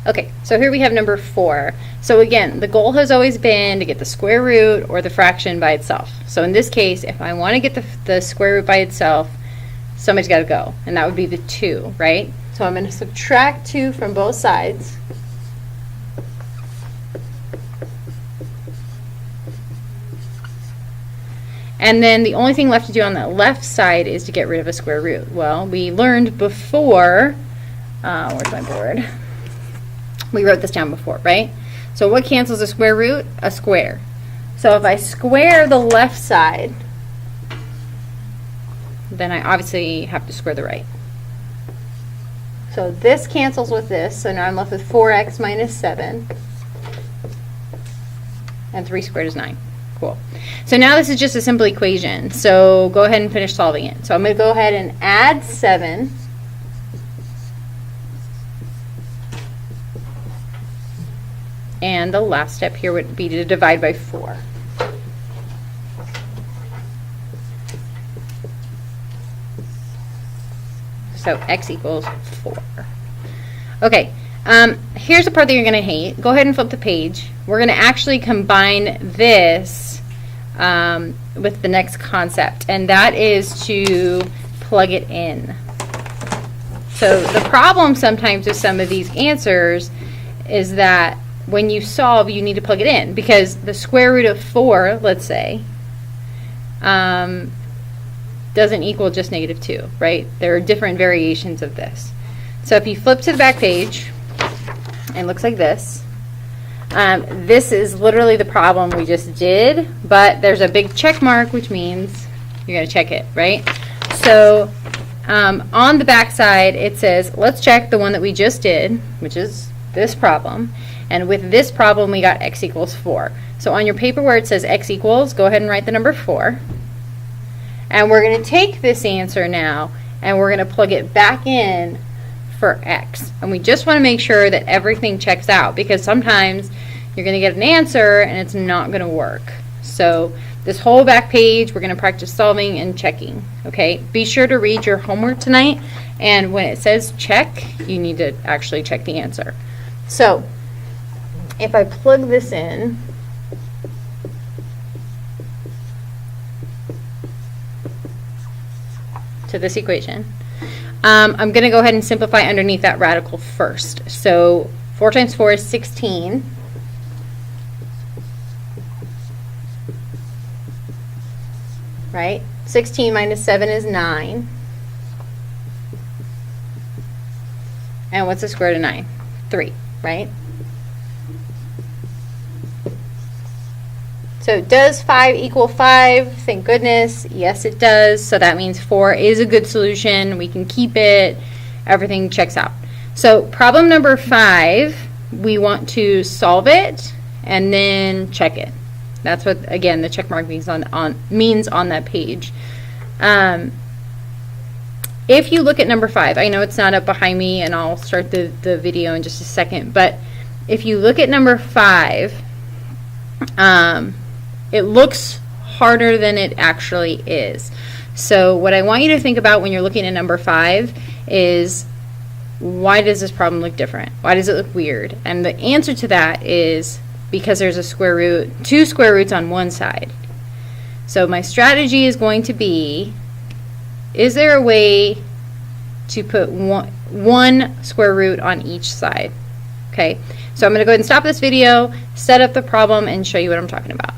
Okay, so here we have number 4. So again, the goal has always been to get the square root or the fraction by itself. So in this case, if I want to get the square root by itself, somebody's got to go, and that would be the 2, right? So I'm going to subtract 2 from both sides. And then the only thing left to do on the left side is to get rid of a square root. Well, we learned before, where's my board? We wrote this down before, right? So what cancels a square root? A square. So if I square the left side, then I obviously have to square the right. So this cancels with this, so now I'm left with 4x minus 7. And 3 squared is 9. Cool. So now this is just a simple equation. So go ahead and finish solving it. So I'm going to go ahead and add 7. And the last step here would be to divide by 4. So x equals 4. Okay, here's the part that you're going to hate. Go ahead and flip the page. We're going to actually combine this with the next concept, and that is to plug it in. So the problem sometimes with some of these answers is that when you solve, you need to plug it in, because the square root of 4, let's say, doesn't equal just negative 2, right? There are different variations of this. So if you flip to the back page, it looks like this. This is literally the problem we just did, but there's a big check mark, which means you're going to check it, right? So on the back side, it says, let's check the one that we just did, which is this problem. And with this problem, we got x equals 4. So on your paper where it says x equals, go ahead and write the number 4. And we're going to take this answer now, and we're going to plug it back in for x. And we just want to make sure that everything checks out, because sometimes you're going to get an answer and it's not going to work. So this whole back page, we're going to practice solving and checking. Okay? Be sure to read your homework tonight, and when it says check, you need to actually check the answer. So if I plug this in, to this equation, I'm going to go ahead and simplify underneath that radical first. So 4 times 4 is 16. Right? 16 minus 7 is 9. And what's the square root of 9? 3, right? So does 5 equal 5? Thank goodness. Yes, it does. So that means 4 is a good solution. We can keep it. Everything checks out. So problem number 5, we want to solve it and then check it. That's what, again, the check mark means on that page. If you look at number 5, I know it's not up behind me, and I'll start the video in just a second, but if you look at number 5, it looks harder than it actually is. So what I want you to think about when you're looking at number 5 is, why does this problem look different? Why does it look weird? And the answer to that is because there's a square root, 2 square roots on one side. So my strategy is going to be, is there a way to put one square root on each side? Okay, so I'm going to go ahead and stop this video, set up the problem, and show you what I'm talking about.